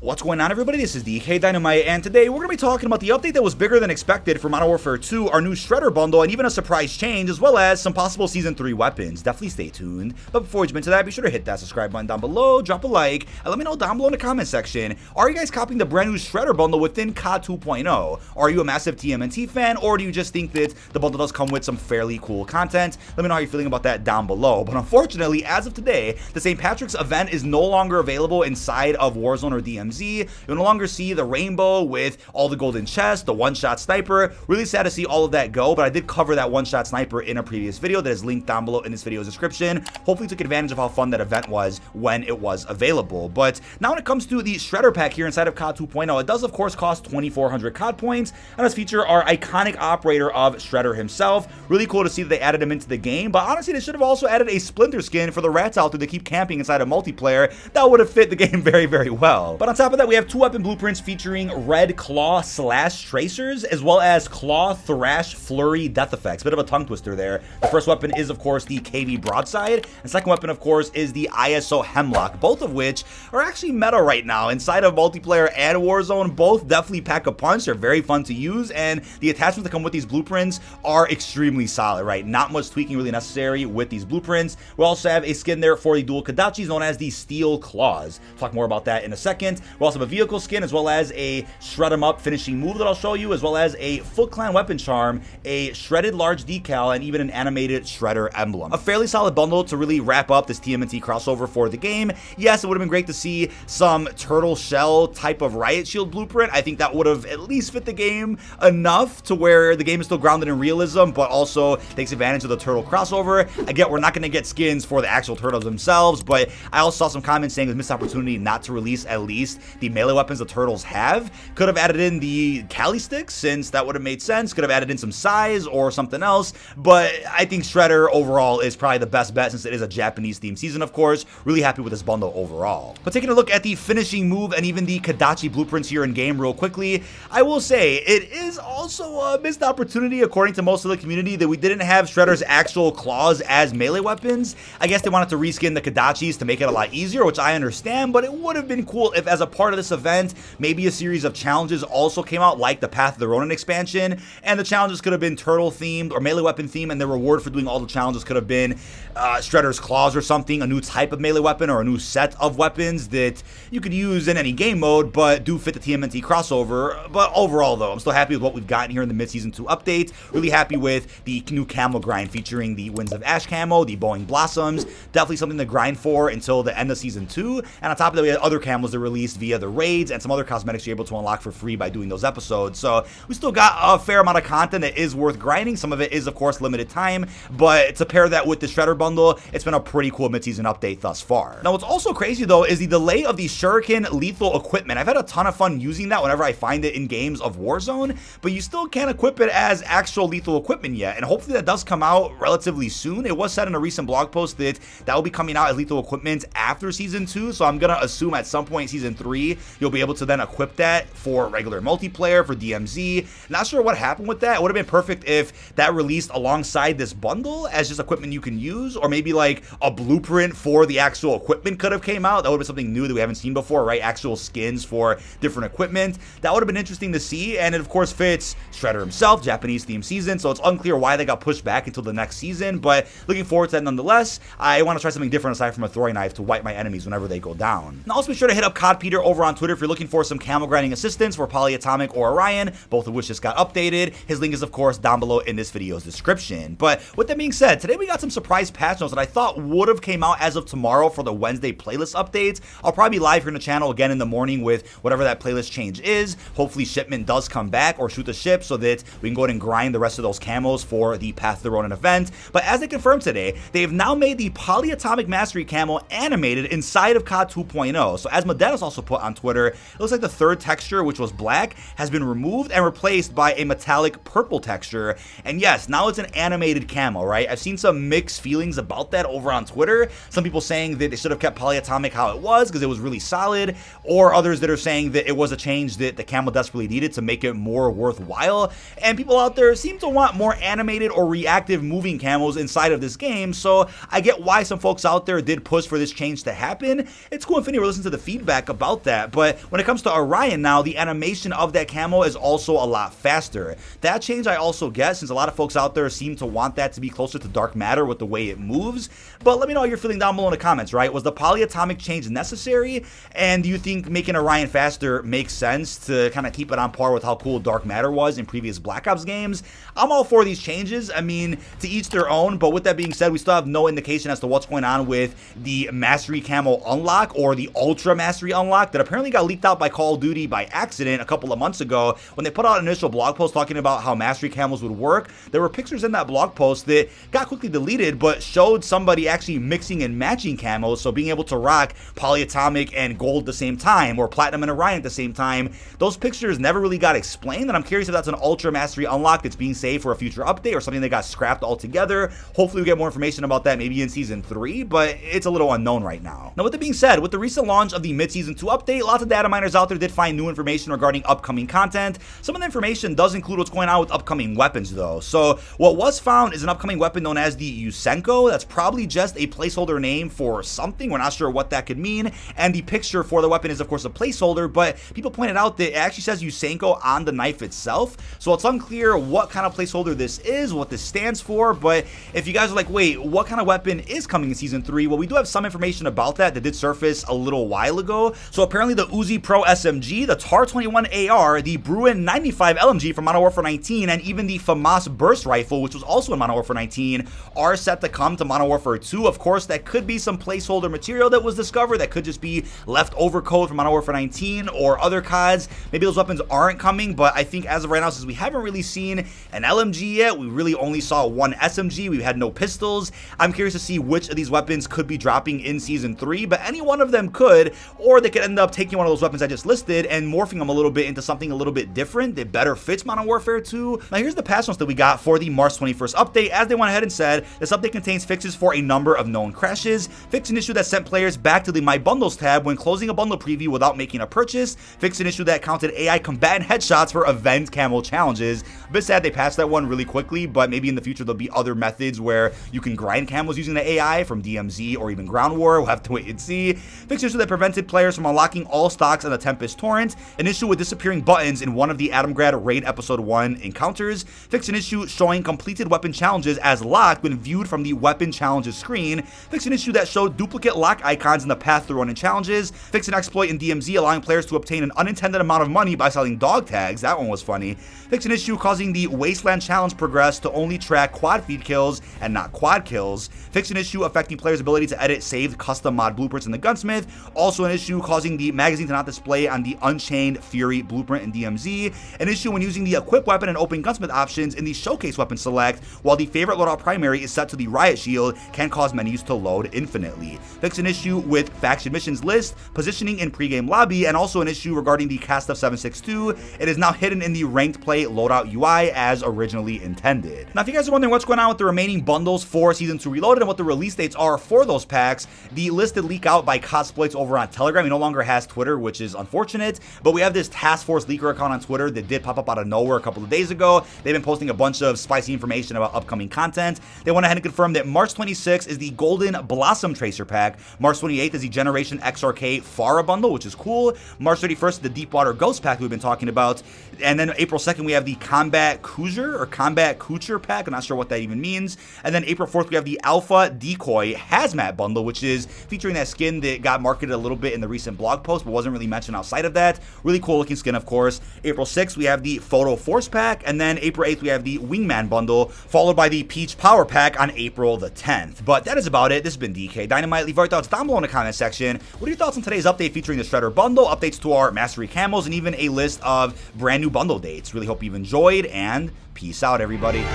What's going on, everybody? This is dkdynamite, and today we're going to be talking about the update that was bigger than expected for Modern Warfare 2, our new Shredder bundle, and even a surprise change, as well as some possible Season 3 weapons. Definitely stay tuned. But before we jump into that, be sure to hit that subscribe button down below, drop a like, and let me know down below in the comment section, are you guys copying the brand new Shredder bundle within COD 2.0? Are you a massive TMNT fan, or do you just think that the bundle does come with some fairly cool content? Let me know how you're feeling about that down below. But unfortunately, as of today, the St. Patrick's event is no longer available inside of Warzone or DMZ. You'll no longer see the rainbow with all the golden chests, the one-shot sniper. Really sad to see all of that go, but I did cover that one-shot sniper in a previous video that is linked down below in this video's description. Hopefully took advantage of how fun that event was when it was available. But now when it comes to the Shredder pack here inside of COD 2.0, it does of course cost 2,400 COD points, and does feature our iconic operator of Shredder himself. Really cool to see that they added him into the game, but honestly they should have also added a Splinter skin for the rats out there to keep camping inside of multiplayer. That would have fit the game very, very well. But on top of that, we have two weapon blueprints featuring Red Claw Slash Tracers, as well as Claw Thrash Flurry Death Effects. Bit of a tongue twister there. The first weapon is, of course, the KV Broadside, and second weapon, of course, is the ISO Hemlock, both of which are actually meta right now inside of multiplayer and Warzone. Both definitely pack a punch. They're very fun to use, and the attachments that come with these blueprints are extremely solid, right? Not much tweaking really necessary with these blueprints. We also have a skin there for the dual Kodachis known as the Steel Claws. Talk more about that in a second. We also have a vehicle skin, as well as a shred 'em up finishing move that I'll show you, as well as a Foot Clan weapon charm, a shredded large decal, and even an animated Shredder emblem. A fairly solid bundle to really wrap up this TMNT crossover for the game. Yes, it would have been great to see some turtle shell type of riot shield blueprint. I think that would have at least fit the game enough to where the game is still grounded in realism, but also takes advantage of the turtle crossover. I get we're not going to get skins for the actual turtles themselves, but I also saw some comments saying it was a missed opportunity not to release at least the melee weapons the turtles have. Could have added in the Cali sticks, since that would have made sense. Could have added in some size or something else, but I think Shredder overall is probably the best bet since it is a Japanese themed season, of course. Really happy with this bundle overall. But taking a look at the finishing move and even the Kodachi blueprints here in game real quickly, I will say it is also a missed opportunity according to most of the community that we didn't have Shredder's actual claws as melee weapons. I guess they wanted to reskin the Kodachis to make it a lot easier, which I understand, but it would have been cool if as a part of this event, maybe a series of challenges also came out, like the Path of the Ronin expansion, and the challenges could have been turtle themed or melee weapon themed, and the reward for doing all the challenges could have been Shredder's claws or something, a new type of melee weapon or a new set of weapons that you could use in any game mode but do fit the TMNT crossover. But overall though, I'm still happy with what we've gotten here in the mid-season 2 update. Really happy with the new camo grind featuring the Winds of Ash camo, the Boeing Blossoms. Definitely something to grind for until the end of season 2. And on top of that, we had other camos that released via the raids and some other cosmetics you're able to unlock for free by doing those episodes. So we still got a fair amount of content that is worth grinding. Some of it is of course limited time, but to pair that with the Shredder bundle, it's been a pretty cool mid-season update thus far. Now what's also crazy though is the delay of the Shuriken lethal equipment. I've had a ton of fun using that whenever I find it in games of Warzone, but you still can't equip it as actual lethal equipment yet, and hopefully that does come out relatively soon. It was said in a recent blog post that that will be coming out as lethal equipment after season 2, so I'm gonna assume at some point in season 3 you'll be able to then equip that for regular multiplayer, for DMZ. Not sure what happened with that. It would have been perfect if that released alongside this bundle as just equipment you can use, or maybe like a blueprint for the actual equipment could have came out. That would have been something new that we haven't seen before, right? Actual skins for different equipment. That would have been interesting to see, and it of course fits Shredder himself, Japanese theme season, so it's unclear why they got pushed back until the next season, but looking forward to that nonetheless. I want to try something different aside from a throwing knife to wipe my enemies whenever they go down. Now also be sure to hit up COD Peter over on Twitter if you're looking for some camo grinding assistance for Polyatomic or Orion, both of which just got updated. His link is of course down below in this video's description. But with that being said, today we got some surprise patch notes that I thought would have came out as of tomorrow for the Wednesday playlist updates. I'll probably be live here in the channel again in the morning with whatever that playlist change is. Hopefully shipment does come back or shoot the ship so that we can go ahead and grind the rest of those camos for the Path of the Ronin event. But as they confirmed today, they have now made the Polyatomic Mastery camo animated inside of COD 2.0. So as Modena's also put on Twitter, it looks like the third texture, which was black, has been removed and replaced by a metallic purple texture. And yes, now it's an animated camo, right? I've seen some mixed feelings about that over on Twitter. Some people saying that they should have kept Polyatomic how it was because it was really solid, or others that are saying that it was a change that the camo desperately needed to make it more worthwhile. And people out there seem to want more animated or reactive moving camos inside of this game, so I get why some folks out there did push for this change to happen. It's cool if anyone listens to the feedback about about that. But when it comes to Orion now, the animation of that camo is also a lot faster. That change I also get, since a lot of folks out there seem to want that to be closer to dark matter with the way it moves. But let me know how you're feeling down below in the comments, right? Was the polyatomic change necessary? And do you think making Orion faster makes sense to kind of keep it on par with how cool dark matter was in previous Black Ops games? I'm all for these changes. I mean, to each their own, but with that being said, we still have no indication as to what's going on with the Mastery Camo unlock or the Ultra Mastery unlock that apparently got leaked out by Call of Duty by accident a couple of months ago when they put out an initial blog post talking about how Mastery Camos would work. There were pictures in that blog post that got quickly deleted, but showed somebody actually mixing and matching camos, so being able to rock Polyatomic and Gold at the same time, or Platinum and Orion at the same time. Those pictures never really got explained, and I'm curious if that's an Ultra Mastery unlock that's being saved for a future update or something that got scrapped altogether. Hopefully we get more information about that maybe in Season 3, but it's a little unknown right now. Now with that being said, with the recent launch of the mid-Season 2 update, lots of data miners out there did find new information regarding upcoming content. Some of the information does include what's going on with upcoming weapons though. So what was found is an upcoming weapon known as the Yusenko. That's probably just a placeholder name for something. We're not sure what that could mean. And the picture for the weapon is of course a placeholder, but people pointed out that it actually says Yusenko on the knife itself. So it's unclear what kind of placeholder this is, what this stands for. But if you guys are like, wait, what kind of weapon is coming in Season 3? Well, we do have some information about that did surface a little while ago. So apparently the Uzi Pro SMG, the TAR-21 AR, the Bruin 95 LMG from Modern Warfare 19, and even the FAMAS Burst Rifle, which was also in Modern Warfare 19, are set to come to Modern Warfare 2. Of course, that could be some placeholder material that was discovered. That could just be leftover code from Modern Warfare 19 or other CODs. Maybe those weapons aren't coming, but I think as of right now, since we haven't really seen an LMG yet, we really only saw one SMG. We've had no pistols. I'm curious to see which of these weapons could be dropping in Season 3, but any one of them could, or they could end up taking one of those weapons I just listed and morphing them a little bit into something a little bit different that better fits Modern Warfare 2. Now here's the patch notes that we got for the March 21st update. As they went ahead and said, this update contains fixes for a number of known crashes, fix an issue that sent players back to the My Bundles tab when closing a bundle preview without making a purchase, fix an issue that counted AI combatant headshots for event camo challenges. A bit sad they passed that one really quickly, but maybe in the future there'll be other methods where you can grind camos using the AI from DMZ or even Ground War. We'll have to wait and see. Fix an issue that prevented players from unlocking all stocks on the Tempest Torrent, an issue with disappearing buttons in one of the Atomgrad Raid Episode 1 encounters, fix an issue showing completed weapon challenges as locked when viewed from the weapon challenges screen, fix an issue that showed duplicate lock icons in the path through running challenges, fix an exploit in DMZ allowing players to obtain an unintended amount of money by selling dog tags. That one was funny. Fix an issue causing the Wasteland Challenge progress to only track quad feed kills and not quad kills, fix an issue affecting players' ability to edit saved custom mod blueprints in the Gunsmith, also an issue causing the magazine to not display on the Unchained Fury blueprint in DMZ, an issue when using the equip weapon and open gunsmith options in the showcase weapon select, while the favorite loadout primary is set to the riot shield, can cause menus to load infinitely. Fix an issue with faction missions list, positioning in pregame lobby, and also an issue regarding the cast of 762. It is now hidden in the ranked play loadout UI as originally intended. Now if you guys are wondering what's going on with the remaining bundles for Season 2 Reloaded and what the release dates are for those packs, the list did leak out by Cosploits over on Telegram. He no longer has Twitter, which is unfortunate, but we have this Task Force Leaker account on Twitter that did pop up out of nowhere a couple of days ago. They've been posting a bunch of spicy information about upcoming content. They went ahead and confirmed that March 26th is the Golden Blossom Tracer pack, March 28th is the Generation XRK Farah bundle, which is cool, March 31st is the Deepwater Ghost pack we've been talking about, and then April 2nd we have the Combat Cruiser or Combat Couture pack. I'm not sure what that even means. And then April 4th we have the Alpha Decoy Hazmat bundle, which is featuring that skin that got marketed a little bit in the recent blog post but wasn't really mentioned outside of that. Really cool looking skin, of course. April 6th we have the Photo Force pack, and then April 8th we have the Wingman bundle, followed by the Peach Power pack on April the 10th. But that is about it. This has been dkdynamite. Leave your thoughts down below in the comment section. What are your thoughts on today's update featuring the Shredder bundle, updates to our Mastery Camos, and even a list of brand new bundle dates? Really hope you've enjoyed, and peace out, everybody.